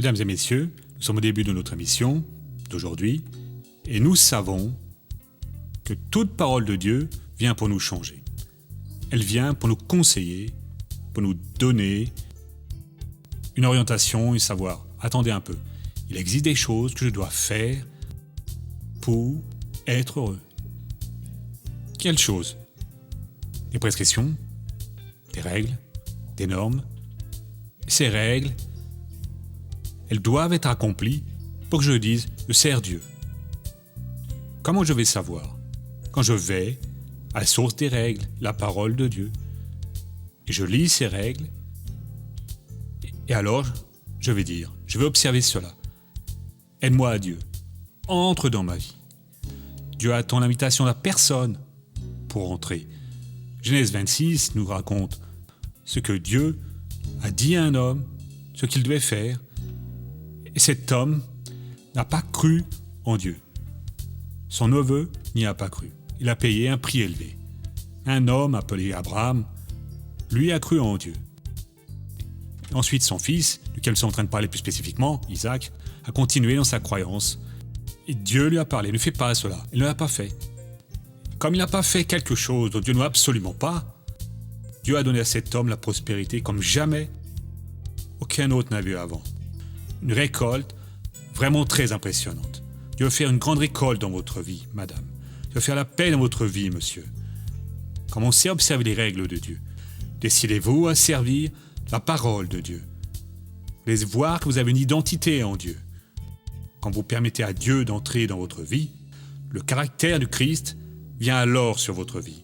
Mesdames et messieurs, nous sommes au début de notre émission d'aujourd'hui et nous savons que toute parole de Dieu vient pour nous changer. Elle vient pour nous conseiller, pour nous donner une orientation et savoir, attendez un peu, il existe des choses que je dois faire pour être heureux. Quelles choses? Des prescriptions, des règles, des normes. Ces règles, elles doivent être accomplies pour que je dise « je sers Dieu ». Comment je vais savoir? Quand je vais à la source des règles, la parole de Dieu, et je lis ces règles, et alors je vais dire, je vais observer cela. Aide-moi à Dieu, entre dans ma vie. Dieu attend l'invitation de personne pour entrer. Genèse 26 nous raconte ce que Dieu a dit à un homme, ce qu'il devait faire, et cet homme n'a pas cru en Dieu. Son neveu n'y a pas cru. Il a payé un prix élevé. Un homme appelé Abraham, lui a cru en Dieu. Ensuite, son fils, duquel nous sommes en train de parler plus spécifiquement, Isaac, a continué dans sa croyance. Et Dieu lui a parlé, ne fais pas cela. Il ne l'a pas fait. Comme il n'a pas fait quelque chose dont Dieu ne veut absolument pas, Dieu a donné à cet homme la prospérité comme jamais aucun autre n'avait eu avant. Une récolte vraiment très impressionnante. Dieu veut faire une grande récolte dans votre vie, madame. Dieu veut faire la paix dans votre vie, monsieur. Commencez à observer les règles de Dieu. Décidez-vous à servir la parole de Dieu. Laissez voir que vous avez une identité en Dieu. Quand vous permettez à Dieu d'entrer dans votre vie, le caractère du Christ vient alors sur votre vie.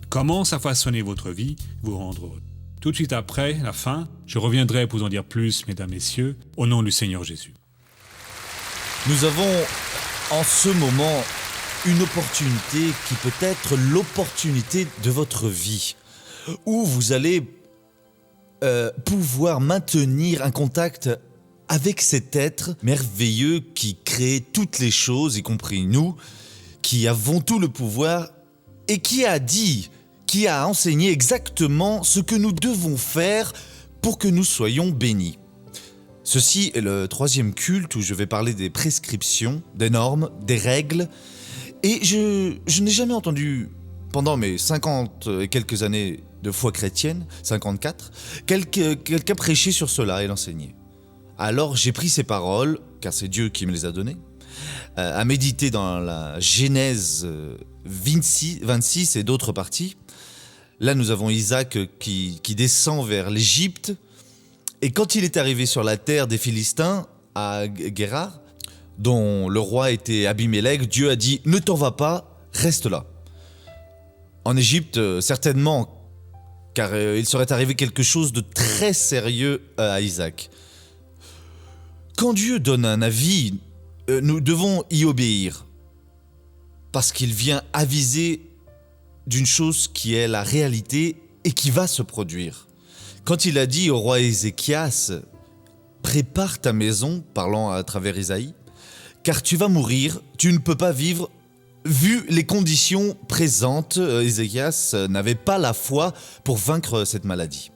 Il commence à façonner votre vie, vous rendre heureux. Tout de suite après la fin, je reviendrai pour vous en dire plus, mesdames, messieurs, au nom du Seigneur Jésus. Nous avons en ce moment une opportunité qui peut être l'opportunité de votre vie, où vous allez pouvoir maintenir un contact avec cet être merveilleux qui crée toutes les choses, y compris nous, qui avons tout le pouvoir et qui a enseigné exactement ce que nous devons faire pour que nous soyons bénis. Ceci est le troisième culte où je vais parler des prescriptions, des normes, des règles. Et je n'ai jamais entendu, pendant mes 50 et quelques années de foi chrétienne, 54, quelqu'un prêcher sur cela et l'enseigner. Alors j'ai pris ces paroles, car c'est Dieu qui me les a données, à méditer dans la Genèse 26 et d'autres parties. Là, nous avons Isaac qui descend vers l'Égypte. Et quand il est arrivé sur la terre des Philistins, à Guérar, dont le roi était Abimélec, Dieu a dit « Ne t'en va pas, reste là ». En Égypte, certainement, car il serait arrivé quelque chose de très sérieux à Isaac. Quand Dieu donne un avis, nous devons y obéir, parce qu'il vient aviser d'une chose qui est la réalité et qui va se produire. Quand il a dit au roi Ézéchias « Prépare ta maison », parlant à travers Isaïe, « car tu vas mourir, tu ne peux pas vivre ». Vu les conditions présentes, Ézéchias n'avait pas la foi pour vaincre cette maladie.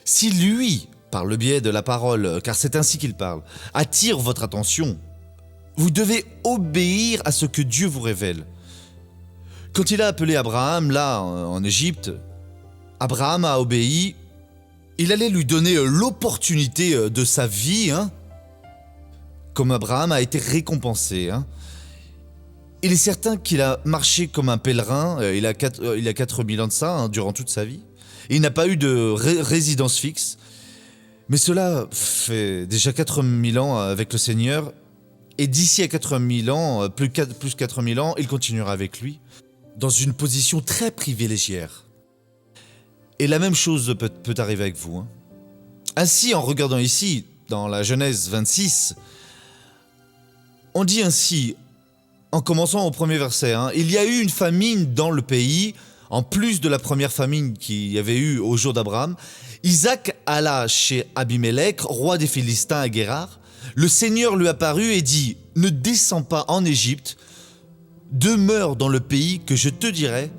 Si lui, par le biais de la parole, car c'est ainsi qu'il parle, attire votre attention, vous devez obéir à ce que Dieu vous révèle. Quand il a appelé Abraham, là, en Égypte, Abraham a obéi. Il allait lui donner l'opportunité de sa vie, comme Abraham a été récompensé. Il est certain qu'il a marché comme un pèlerin, il a 4000 ans de ça, durant toute sa vie. Il n'a pas eu de résidence fixe. Mais cela fait déjà 4000 ans avec le Seigneur. Et d'ici à 4000 ans, plus 4000 ans, il continuera avec lui, dans une position très privilégiée. Et la même chose peut arriver avec vous. Ainsi, en regardant ici, dans la Genèse 26, on dit ainsi, en commençant au premier verset, il y a eu une famine dans le pays, en plus de la première famine qu'il y avait eu au jour d'Abraham. Isaac alla chez Abimélec, roi des Philistins à Guérar. Le Seigneur lui apparut et dit « Ne descends pas en Égypte, demeure dans le pays que je te dirai.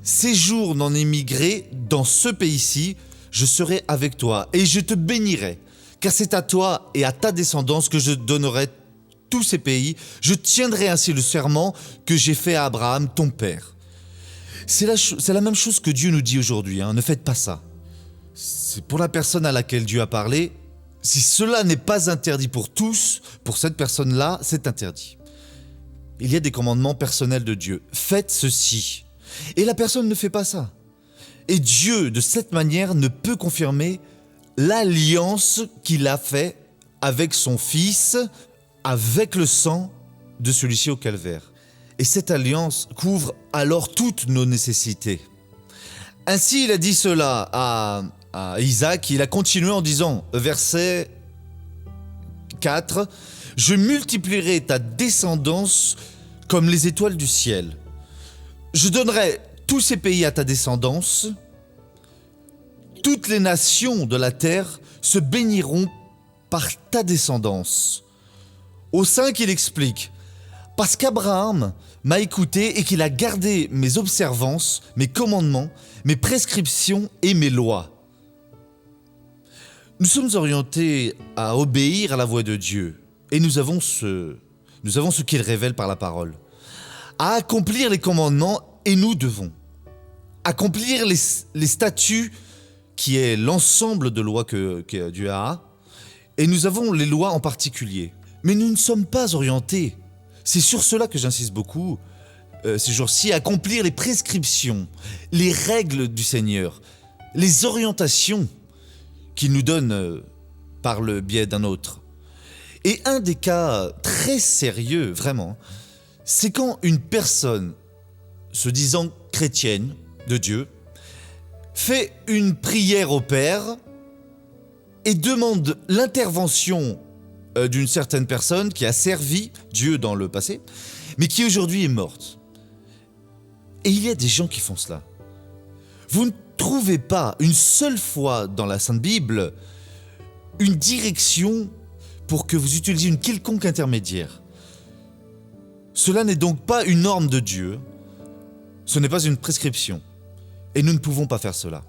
Séjourne en émigré dans ce pays-ci, je serai avec toi et je te bénirai, car c'est à toi et à ta descendance que je donnerai tous ces pays. Je tiendrai ainsi le serment que j'ai fait à Abraham, ton père. C'est la même chose que Dieu nous dit aujourd'hui, ne faites pas ça. C'est pour la personne à laquelle Dieu a parlé. Si cela n'est pas interdit pour tous, pour cette personne-là, c'est interdit. Il y a des commandements personnels de Dieu. Faites ceci. Et la personne ne fait pas ça. Et Dieu, de cette manière, ne peut confirmer l'alliance qu'il a faite avec son Fils, avec le sang de celui-ci au calvaire. Et cette alliance couvre alors toutes nos nécessités. Ainsi, il a dit cela à Isaac. Il a continué en disant, verset 4, « Je multiplierai ta descendance comme les étoiles du ciel. Je donnerai tous ces pays à ta descendance. Toutes les nations de la terre se béniront par ta descendance. » Au 5, il explique, « Parce qu'Abraham m'a écouté et qu'il a gardé mes observances, mes commandements, mes prescriptions et mes lois. » Nous sommes orientés à obéir à la voix de Dieu et nous avons ce qu'il révèle par la parole. À accomplir les commandements et nous devons accomplir les statuts qui est l'ensemble de lois que Dieu a, et nous avons les lois en particulier. Mais nous ne sommes pas orientés. C'est sur cela que j'insiste beaucoup ces jours-ci, accomplir les prescriptions, les règles du Seigneur, les orientations qu'il nous donne par le biais d'un autre. Et un des cas très sérieux, vraiment, c'est quand une personne, se disant chrétienne de Dieu, fait une prière au Père et demande l'intervention d'une certaine personne qui a servi Dieu dans le passé, mais qui aujourd'hui est morte. Et il y a des gens qui font cela. Vous ne trouvez pas une seule fois dans la Sainte Bible une direction pour que vous utilisiez une quelconque intermédiaire. Cela n'est donc pas une norme de Dieu, ce n'est pas une prescription, et nous ne pouvons pas faire cela.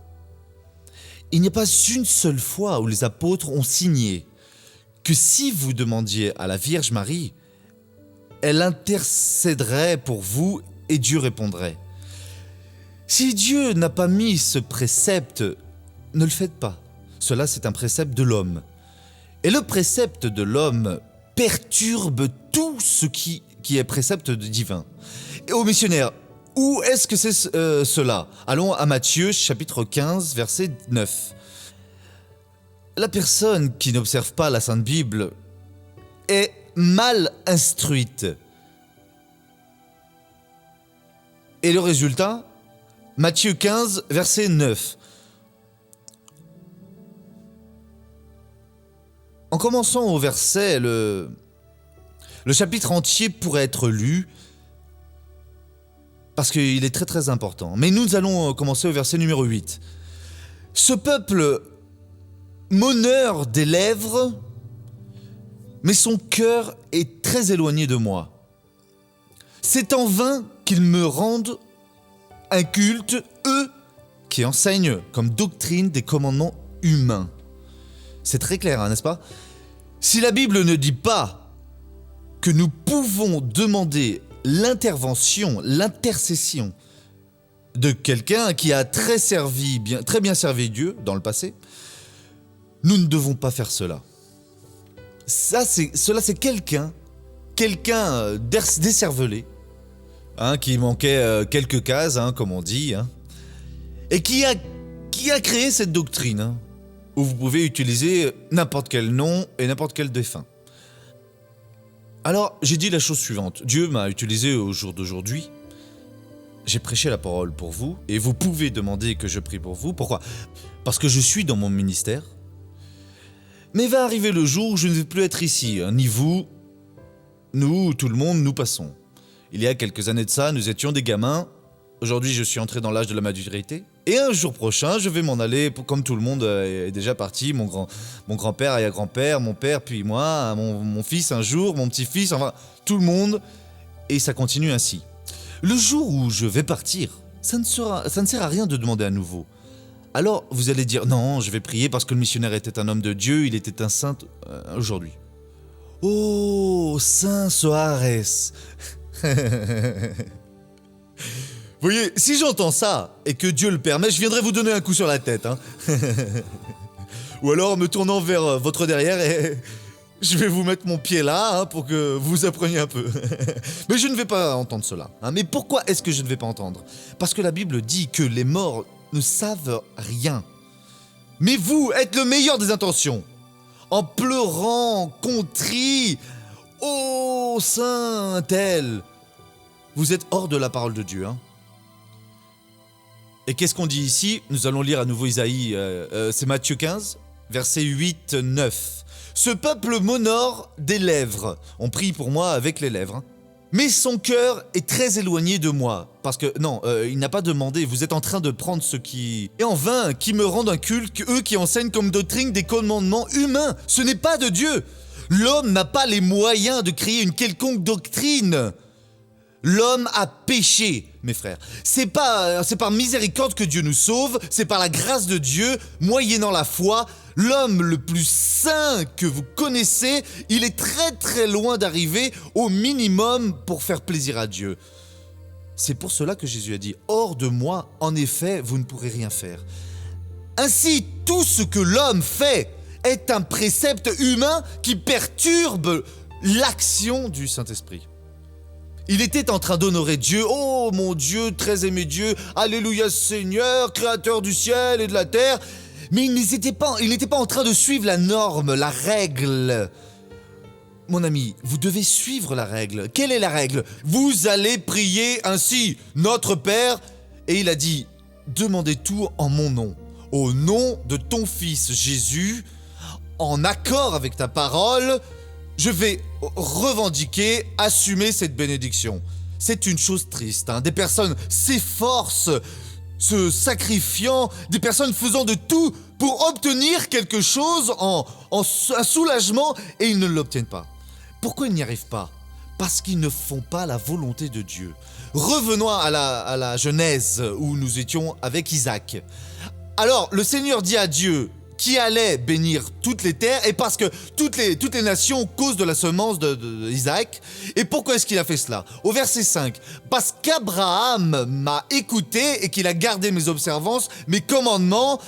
Il n'y a pas une seule fois où les apôtres ont signé que si vous demandiez à la Vierge Marie, elle intercéderait pour vous et Dieu répondrait. Si Dieu n'a pas mis ce précepte, ne le faites pas. Cela, c'est un précepte de l'homme. Et le précepte de l'homme perturbe tout ce qui est précepte divin. Et aux missionnaires, où est-ce que c'est cela? Allons à Matthieu, chapitre 15, verset 9. La personne qui n'observe pas la Sainte Bible est mal instruite. Et le résultat, Matthieu 15, verset 9. En commençant au verset, le chapitre entier pourrait être lu parce qu'il est très très important. Mais nous allons commencer au verset numéro 8. Ce peuple m'honore des lèvres, mais son cœur est très éloigné de moi. C'est en vain qu'ils me rendent un culte, eux qui enseignent comme doctrine des commandements humains. C'est très clair, n'est-ce pas? Si la Bible ne dit pas que nous pouvons demander l'intervention, l'intercession de quelqu'un qui a très bien servi Dieu dans le passé, nous ne devons pas faire cela. Cela c'est quelqu'un décervelé, qui manquait quelques cases, comme on dit, et qui a créé cette doctrine, où vous pouvez utiliser n'importe quel nom et n'importe quel défunt. Alors, j'ai dit la chose suivante. Dieu m'a utilisé au jour d'aujourd'hui. J'ai prêché la parole pour vous, et vous pouvez demander que je prie pour vous. Pourquoi? Parce que je suis dans mon ministère. Mais va arriver le jour où je ne vais plus être ici, ni vous, nous, tout le monde, nous passons. Il y a quelques années de ça, nous étions des gamins. Aujourd'hui, je suis entré dans l'âge de la maturité. Et un jour prochain, je vais m'en aller, comme tout le monde est déjà parti, mon grand-père, arrière-grand-père, mon père, puis moi, mon fils un jour, mon petit-fils, enfin, tout le monde. Et ça continue ainsi. Le jour où je vais partir, ça ne sert à rien de demander à nouveau. Alors vous allez dire, non, je vais prier parce que le missionnaire était un homme de Dieu, il était un saint aujourd'hui. Oh, Saint Soares. Vous voyez, si j'entends ça, et que Dieu le permet, je viendrai vous donner un coup sur la tête. Hein. Ou alors me tournant vers votre derrière et je vais vous mettre mon pied là pour que vous appreniez un peu. Mais je ne vais pas entendre cela. Hein. Mais pourquoi est-ce que je ne vais pas entendre? Parce que la Bible dit que les morts ne savent rien. Mais vous êtes le meilleur des intentions. En pleurant, contrit, ô saint tel. Vous êtes hors de la parole de Dieu. Hein. Et qu'est-ce qu'on dit ici? Nous allons lire à nouveau Isaïe, c'est Matthieu 15, versets 8, 9. Ce peuple m'honore des lèvres. On prie pour moi avec les lèvres. Hein. Mais son cœur est très éloigné de moi. Parce que, non, il n'a pas demandé. Vous êtes en train de prendre ce qui est en vain, qui me rendent un culte, eux qui enseignent comme doctrine des commandements humains. Ce n'est pas de Dieu. L'homme n'a pas les moyens de créer une quelconque doctrine. L'homme a péché, mes frères. C'est par miséricorde que Dieu nous sauve, c'est par la grâce de Dieu, moyennant la foi. L'homme le plus saint que vous connaissez, il est très très loin d'arriver au minimum pour faire plaisir à Dieu. C'est pour cela que Jésus a dit « Hors de moi, en effet, vous ne pourrez rien faire ». Ainsi, tout ce que l'homme fait est un précepte humain qui perturbe l'action du Saint-Esprit. Il était en train d'honorer Dieu. Oh mon Dieu, très aimé Dieu, alléluia Seigneur, créateur du ciel et de la terre. Mais il n'était pas en train de suivre la norme, la règle. Mon ami, vous devez suivre la règle. Quelle est la règle? Vous allez prier ainsi, notre Père. Et il a dit, demandez tout en mon nom. Au nom de ton Fils Jésus, en accord avec ta parole, je vais revendiquer, assumer cette bénédiction. C'est une chose triste, hein. Des personnes s'efforcent, se sacrifiant, des personnes faisant de tout pour obtenir quelque chose un soulagement et ils ne l'obtiennent pas. Pourquoi ils n'y arrivent pas? Parce qu'ils ne font pas la volonté de Dieu. Revenons à la Genèse où nous étions avec Isaac. Alors, le Seigneur dit à Dieu qui allait bénir toutes les terres, et parce que toutes les nations causent de la semence d'Isaac. Et pourquoi est-ce qu'il a fait cela? Au verset 5, parce qu'Abraham m'a écouté et qu'il a gardé mes observances, mes commandements,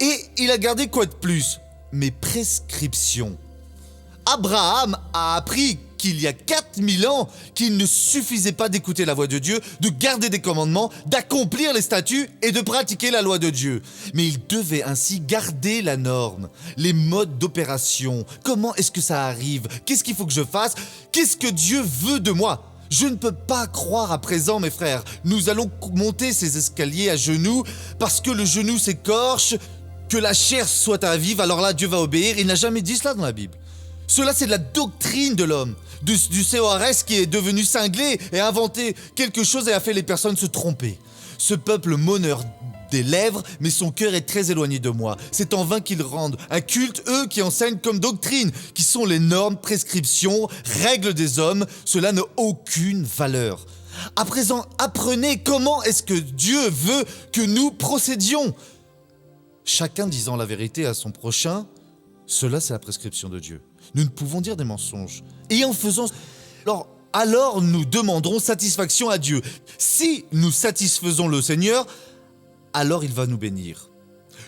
et il a gardé quoi de plus? Mes prescriptions. Abraham a appris qu'il y a 4000 ans qu'il ne suffisait pas d'écouter la voix de Dieu, de garder des commandements, d'accomplir les statuts et de pratiquer la loi de Dieu. Mais il devait ainsi garder la norme, les modes d'opération. Comment est-ce que ça arrive? Qu'est-ce qu'il faut que je fasse? Qu'est-ce que Dieu veut de moi? Je ne peux pas croire à présent, mes frères. Nous allons monter ces escaliers à genoux parce que le genou s'écorche, que la chair soit à vivre, alors là Dieu va obéir. Il n'a jamais dit cela dans la Bible. Cela, c'est de la doctrine de l'homme, du CORS qui est devenu cinglé et a inventé quelque chose et a fait les personnes se tromper. Ce peuple m'honore des lèvres, mais son cœur est très éloigné de moi. C'est en vain qu'ils rendent un culte, eux qui enseignent comme doctrine, qui sont les normes, prescriptions, règles des hommes. Cela n'a aucune valeur. À présent, apprenez comment est-ce que Dieu veut que nous procédions. Chacun disant la vérité à son prochain, cela c'est la prescription de Dieu. Nous ne pouvons dire des mensonges. Et en faisant... Alors nous demanderons satisfaction à Dieu. Si nous satisfaisons le Seigneur, alors il va nous bénir.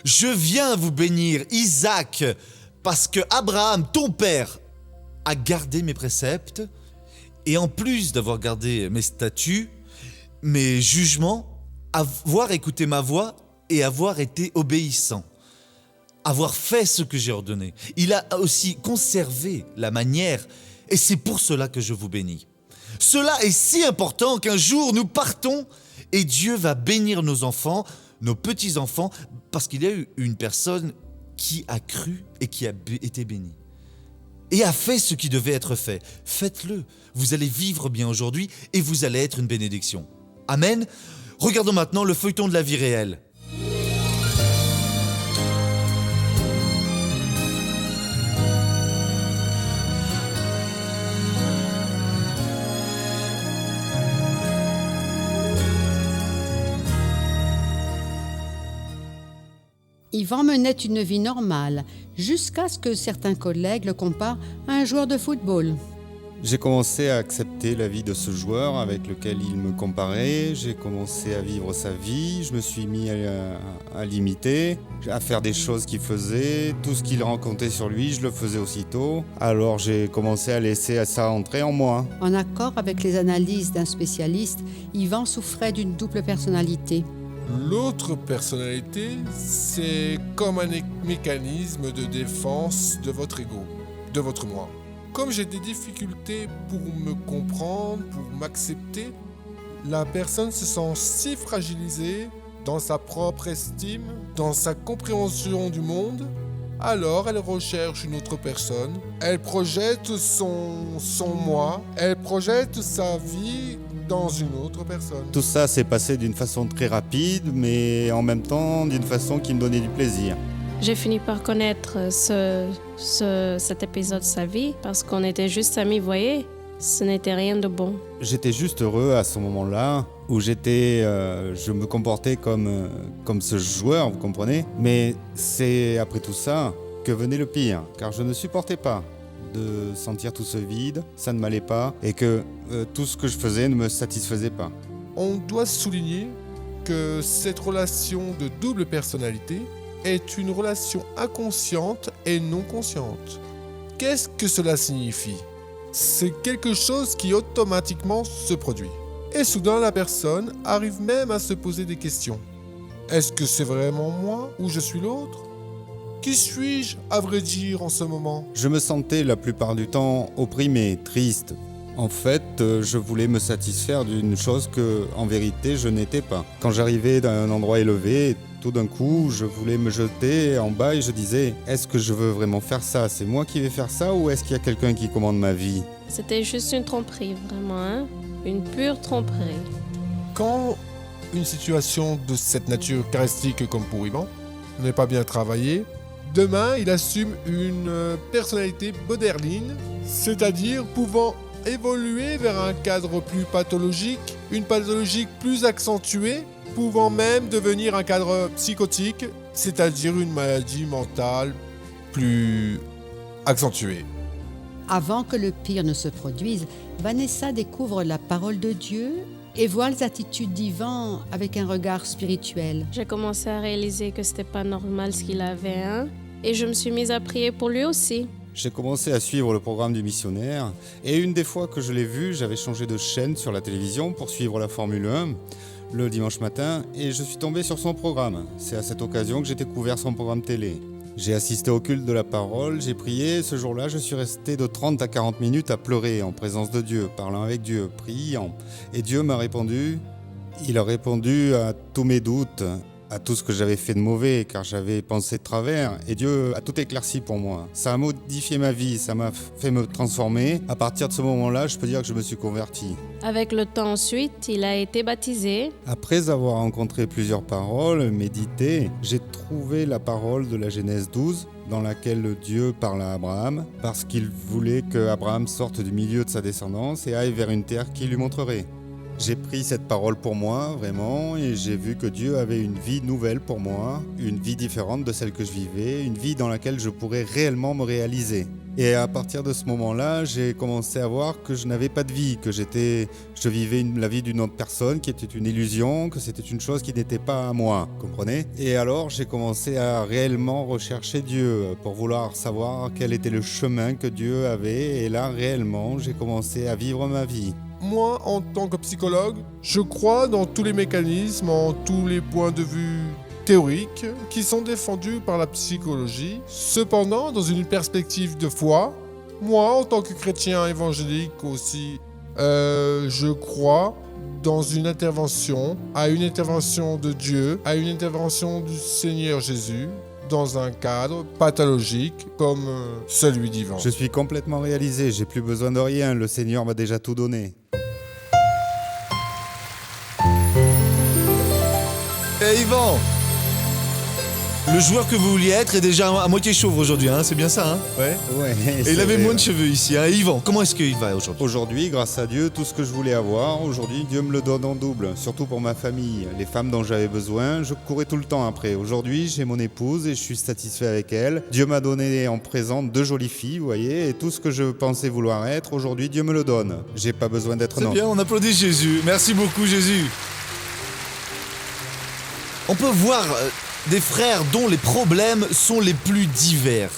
Je viens vous bénir, Isaac, parce que Abraham, ton père, a gardé mes préceptes, et en plus d'avoir gardé mes statuts, mes jugements, avoir écouté ma voix et avoir été obéissant. Avoir fait ce que j'ai ordonné. Il a aussi conservé la manière, et c'est pour cela que je vous bénis. Cela est si important qu'un jour nous partons et Dieu va bénir nos enfants, nos petits-enfants, parce qu'il y a eu une personne qui a cru et qui a été bénie. Et a fait ce qui devait être fait. Faites-le. Vous allez vivre bien aujourd'hui et vous allez être une bénédiction. Amen. Regardons maintenant le feuilleton de la vie réelle. Yvan menait une vie normale, jusqu'à ce que certains collègues le comparent à un joueur de football. J'ai commencé à accepter la vie de ce joueur avec lequel il me comparait. J'ai commencé à vivre sa vie. Je me suis mis à l'imiter, à faire des choses qu'il faisait. Tout ce qu'il racontait sur lui, je le faisais aussitôt. Alors j'ai commencé à laisser ça entrer en moi. En accord avec les analyses d'un spécialiste, Yvan souffrait d'une double personnalité. L'autre personnalité, c'est comme un mécanisme de défense de votre ego, de votre moi. Comme j'ai des difficultés pour me comprendre, pour m'accepter, la personne se sent si fragilisée dans sa propre estime, dans sa compréhension du monde, alors elle recherche une autre personne, elle projette son moi, elle projette sa vie dans une autre personne. Tout ça s'est passé d'une façon très rapide, mais en même temps d'une façon qui me donnait du plaisir. J'ai fini par connaître cet épisode de sa vie parce qu'on était juste amis, vous voyez, ce n'était rien de bon. J'étais juste heureux à ce moment-là où je me comportais comme ce joueur, vous comprenez. Mais c'est après tout ça que venait le pire, car je ne supportais pas de sentir tout ce vide, ça ne m'allait pas, et que tout ce que je faisais ne me satisfaisait pas. On doit souligner que cette relation de double personnalité est une relation inconsciente et non consciente. Qu'est-ce que cela signifie ? C'est quelque chose qui automatiquement se produit. Et soudain, la personne arrive même à se poser des questions. Est-ce que c'est vraiment moi ou je suis l'autre ? Qui suis-je, à vrai dire, en ce moment ? Je me sentais la plupart du temps opprimé, triste. En fait, je voulais me satisfaire d'une chose que, en vérité, je n'étais pas. Quand j'arrivais d'un endroit élevé, tout d'un coup, je voulais me jeter en bas et je disais « Est-ce que je veux vraiment faire ça ? C'est moi qui vais faire ça ou est-ce qu'il y a quelqu'un qui commande ma vie ?» C'était juste une tromperie, vraiment, hein? Une pure tromperie. Quand une situation de cette nature charistique comme pour Yvan n'est pas bien travaillée, demain, il assume une personnalité moderline, c'est-à-dire pouvant évoluer vers un cadre plus pathologique, une pathologie plus accentuée, pouvant même devenir un cadre psychotique, c'est-à-dire une maladie mentale plus accentuée. Avant que le pire ne se produise, Vanessa découvre la parole de Dieu et voit les attitudes d'Yvan avec un regard spirituel. J'ai commencé à réaliser que c'était pas normal ce qu'il avait, hein? Et je me suis mise à prier pour lui aussi. J'ai commencé à suivre le programme du missionnaire et une des fois que je l'ai vu, j'avais changé de chaîne sur la télévision pour suivre la Formule 1 le dimanche matin et je suis tombé sur son programme. C'est à cette occasion que j'ai découvert son programme télé. J'ai assisté au culte de la parole, j'ai prié. Ce jour-là, je suis resté de 30 à 40 minutes à pleurer en présence de Dieu, parlant avec Dieu, priant. Et Dieu m'a répondu. Il a répondu à tous mes doutes, à tout ce que j'avais fait de mauvais, car j'avais pensé de travers. Et Dieu a tout éclairci pour moi. Ça a modifié ma vie, ça m'a fait me transformer. À partir de ce moment-là, je peux dire que je me suis converti. Avec le temps ensuite, il a été baptisé. Après avoir rencontré plusieurs paroles, médité, j'ai trouvé la parole de la Genèse 12, dans laquelle Dieu parle à Abraham, parce qu'il voulait qu'Abraham sorte du milieu de sa descendance et aille vers une terre qu'il lui montrerait. J'ai pris cette parole pour moi, vraiment, et j'ai vu que Dieu avait une vie nouvelle pour moi, une vie différente de celle que je vivais, une vie dans laquelle je pourrais réellement me réaliser. Et à partir de ce moment-là, j'ai commencé à voir que je n'avais pas de vie, que je vivais la vie d'une autre personne, qui était une illusion, que c'était une chose qui n'était pas à moi, comprenez ? Et alors, j'ai commencé à réellement rechercher Dieu, pour vouloir savoir quel était le chemin que Dieu avait, et là, réellement, j'ai commencé à vivre ma vie. Moi, en tant que psychologue, je crois dans tous les mécanismes, en tous les points de vue théoriques qui sont défendus par la psychologie. Cependant, dans une perspective de foi, moi, en tant que chrétien évangélique aussi, je crois dans une intervention de Dieu, à une intervention du Seigneur Jésus, dans un cadre pathologique comme celui d'Yvan. Je suis complètement réalisé, j'ai plus besoin de rien, le Seigneur m'a déjà tout donné. Hey Yvan, Le joueur que vous vouliez être est déjà à moitié chauve aujourd'hui, hein, c'est bien ça, hein? Ouais. Ouais. Et il avait moins de cheveux ici, hein. Yvan, comment est-ce qu'il va aujourd'hui? Aujourd'hui, grâce à Dieu, tout ce que je voulais avoir, aujourd'hui, Dieu me le donne en double. Surtout pour ma famille. Les femmes dont j'avais besoin, je courais tout le temps après. Aujourd'hui, j'ai mon épouse et je suis satisfait avec elle. Dieu m'a donné en présent 2 jolies filles, vous voyez, et tout ce que je pensais vouloir être, aujourd'hui, Dieu me le donne. J'ai pas besoin d'être C'est bien, on applaudit Jésus. Merci beaucoup, Jésus. On peut voir des frères dont les problèmes sont les plus divers.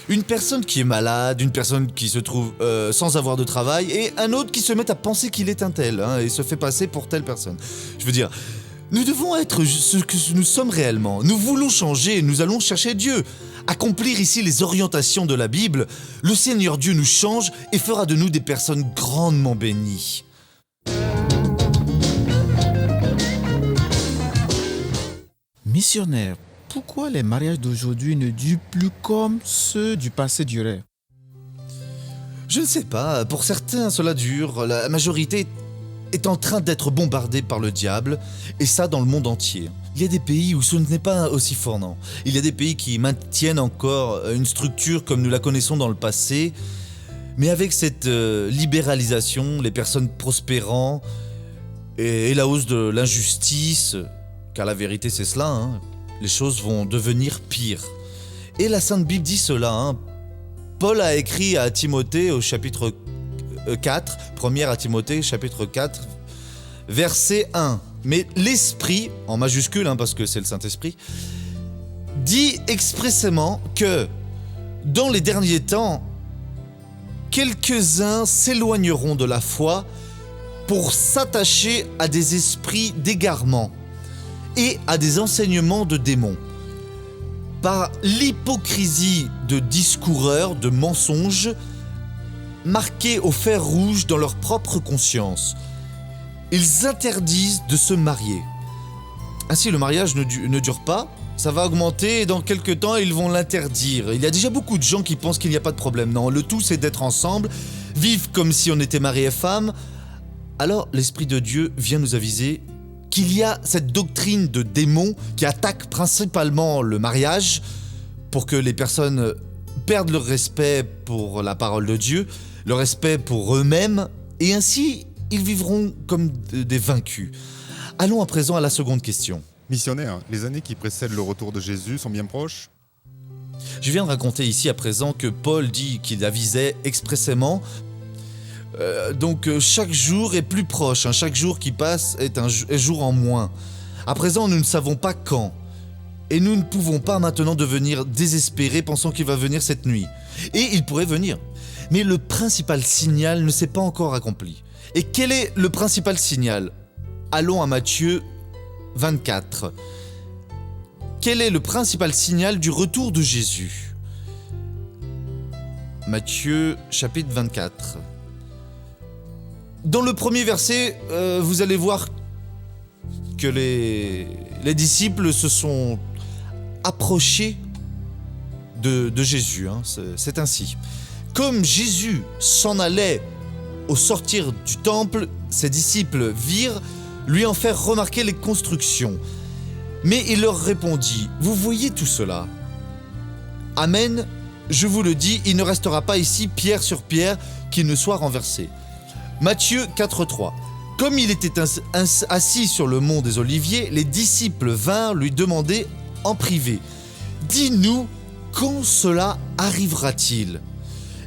Une personne qui est malade, une personne qui se trouve sans avoir de travail, et un autre qui se met à penser qu'il est un tel, hein, et se fait passer pour telle personne. Je veux dire, nous devons être ce que nous sommes réellement. Nous voulons changer, nous allons chercher Dieu. Accomplir ici les orientations de la Bible, le Seigneur Dieu nous change et fera de nous des personnes grandement bénies. Missionnaire, pourquoi les mariages d'aujourd'hui ne durent plus comme ceux du passé duraient? Je ne sais pas, pour certains cela dure, la majorité est en train d'être bombardée par le diable, et ça dans le monde entier. Il y a des pays où ce n'est pas aussi fort, non. Il y a des pays qui maintiennent encore une structure comme nous la connaissons dans le passé, mais avec cette libéralisation, les personnes prospérant, et la hausse de l'injustice, car la vérité c'est cela, hein, les choses vont devenir pires. Et la Sainte Bible dit cela, hein. Paul a écrit à Timothée au chapitre 4, 1 à Timothée, chapitre 4, verset 1. Mais l'Esprit, en majuscule, hein, parce que c'est le Saint-Esprit, dit expressément que dans les derniers temps, quelques-uns s'éloigneront de la foi pour s'attacher à des esprits d'égarement et à des enseignements de démons, par l'hypocrisie de discoureurs, de mensonges, marqués au fer rouge dans leur propre conscience. Ils interdisent de se marier. Ainsi, le mariage ne dure pas, ça va augmenter et dans quelques temps, ils vont l'interdire. Il y a déjà beaucoup de gens qui pensent qu'il n'y a pas de problème. Non, le tout, c'est d'être ensemble, vivre comme si on était mari et femme. Alors, l'Esprit de Dieu vient nous aviser qu'il y a cette doctrine de démons qui attaque principalement le mariage pour que les personnes perdent leur respect pour la parole de Dieu, le respect pour eux-mêmes, et ainsi ils vivront comme des vaincus. Allons à présent à la seconde question. Missionnaire, les années qui précèdent le retour de Jésus sont bien proches? Je viens de raconter ici à présent que Paul dit qu'il avisait expressément. Donc chaque jour est plus proche, hein. Chaque jour qui passe est un jour en moins. À présent, nous ne savons pas quand. Et nous ne pouvons pas maintenant devenir désespérés pensant qu'il va venir cette nuit. Et il pourrait venir. Mais le principal signal ne s'est pas encore accompli. Et quel est le principal signal? Allons à Matthieu 24. Quel est le principal signal du retour de Jésus? Matthieu chapitre 24. Dans le premier verset, vous allez voir que les disciples se sont approchés de Jésus, hein. C'est ainsi. Comme Jésus s'en allait au sortir du temple, ses disciples virent lui en faire remarquer les constructions. Mais il leur répondit, « Vous voyez tout cela? Amen, je vous le dis, il ne restera pas ici pierre sur pierre qui ne soit renversée. » Matthieu 4,3. Comme il était assis sur le mont des Oliviers, les disciples vinrent lui demander en privé, « Dis-nous, quand cela arrivera-t-il?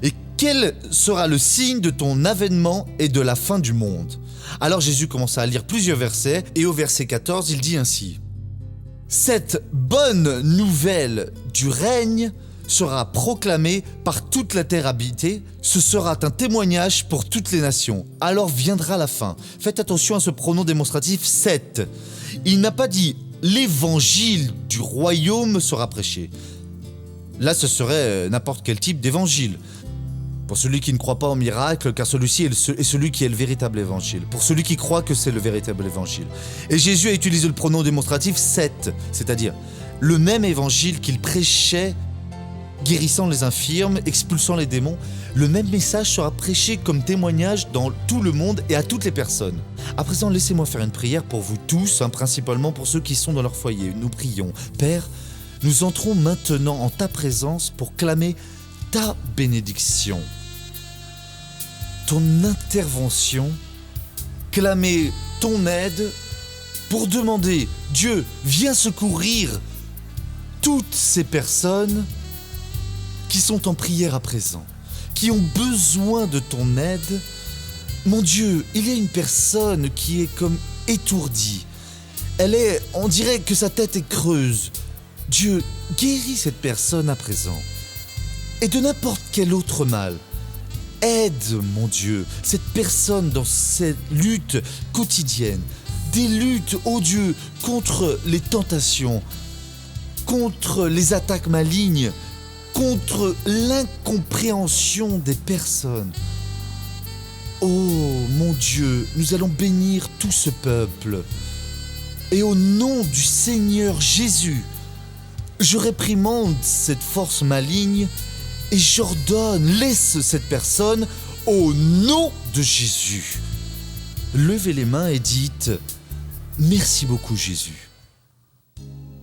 Et quel sera le signe de ton avènement et de la fin du monde ?» Alors Jésus commença à lire plusieurs versets, et au verset 14, il dit ainsi, « Cette bonne nouvelle du règne sera proclamée par toute la terre habitée, ce sera un témoignage pour toutes les nations. Alors viendra la fin. » Faites attention à ce pronom démonstratif « cette ». Il n'a pas dit « l'évangile du royaume sera prêché ». Là, ce serait n'importe quel type d'évangile. Pour celui qui ne croit pas au miracle, car celui-ci est celui qui est le véritable évangile. Pour celui qui croit que c'est le véritable évangile. Et Jésus a utilisé le pronom démonstratif « cette », c'est-à-dire le même évangile qu'il prêchait, guérissant les infirmes, expulsant les démons. Le même message sera prêché comme témoignage dans tout le monde et à toutes les personnes. À présent, laissez-moi faire une prière pour vous tous, hein, principalement pour ceux qui sont dans leur foyer. Nous prions. Père, nous entrons maintenant en ta présence pour clamer ta bénédiction, ton intervention, clamer ton aide pour demander, Dieu, viens secourir toutes ces personnes qui sont en prière à présent, qui ont besoin de ton aide. Mon Dieu, il y a une personne qui est comme étourdie. On dirait que sa tête est creuse. Dieu, guéris cette personne à présent. Et de n'importe quel autre mal. Aide, mon Dieu, cette personne dans cette lutte quotidienne. Des luttes, oh Dieu, contre les tentations, contre les attaques malignes, contre l'incompréhension des personnes. Oh mon Dieu, nous allons bénir tout ce peuple. Et au nom du Seigneur Jésus, je réprimande cette force maligne et j'ordonne, laisse cette personne au nom de Jésus. Levez les mains et dites « Merci beaucoup Jésus ».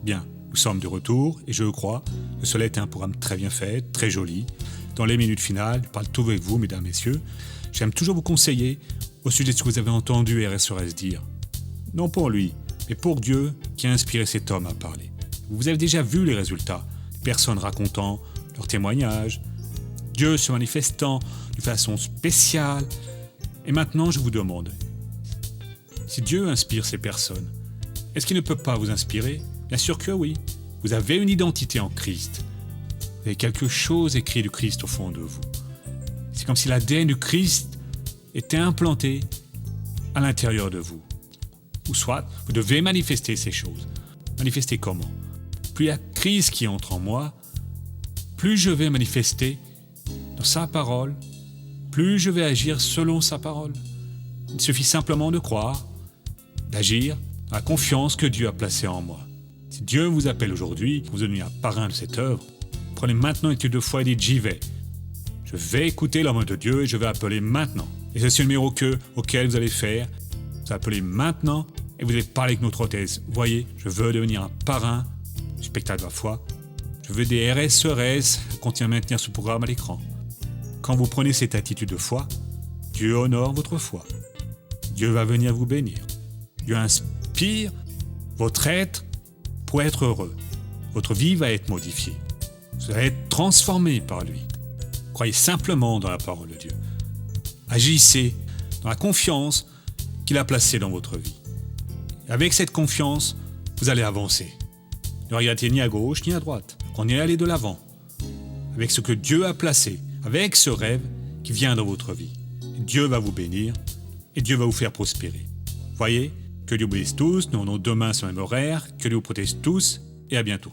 Bien, nous sommes de retour et je le crois, le soleil est un programme très bien fait, très joli. Dans les minutes finales, je parle tout avec vous, mesdames, messieurs. J'aime toujours vous conseiller au sujet de ce que vous avez entendu RSES dire. Non pour lui, mais pour Dieu qui a inspiré cet homme à parler. Vous avez déjà vu les résultats, les personnes racontant leurs témoignages, Dieu se manifestant d'une façon spéciale. Et maintenant, je vous demande, si Dieu inspire ces personnes, est-ce qu'il ne peut pas vous inspirer ? Bien sûr que oui. Vous avez une identité en Christ. Vous avez quelque chose écrit du Christ au fond de vous. C'est comme si l'ADN du Christ était implanté à l'intérieur de vous. Ou soit, vous devez manifester ces choses. Manifester comment ? Plus il y a Christ qui entre en moi, plus je vais manifester dans sa parole, plus je vais agir selon sa parole. Il suffit simplement de croire, d'agir dans la confiance que Dieu a placée en moi. Si Dieu vous appelle aujourd'hui, vous devenez un parrain de cette œuvre, prenez maintenant une étude de foi et dites « j'y vais ». Je vais écouter l'homme de Dieu et je vais appeler maintenant. Et c'est ce numéro auquel vous allez faire. Vous appelez maintenant et vous allez parler avec notre hôtesse. Voyez, je veux devenir un parrain du spectacle de la foi. Je veux des RSES continuer à maintenir ce programme à l'écran. Quand vous prenez cette attitude de foi, Dieu honore votre foi. Dieu va venir vous bénir. Dieu inspire votre être pour être heureux. Votre vie va être modifiée. Vous allez être transformé par lui. Croyez simplement dans la parole de Dieu. Agissez dans la confiance qu'il a placée dans votre vie. Et avec cette confiance, vous allez avancer. Ne regardez ni à gauche ni à droite. On est allé de l'avant. Avec ce que Dieu a placé, avec ce rêve qui vient dans votre vie. Dieu va vous bénir et Dieu va vous faire prospérer. Voyez, que Dieu vous bénisse tous. Nous, demain sur le même horaire. Que Dieu vous protège tous et à bientôt.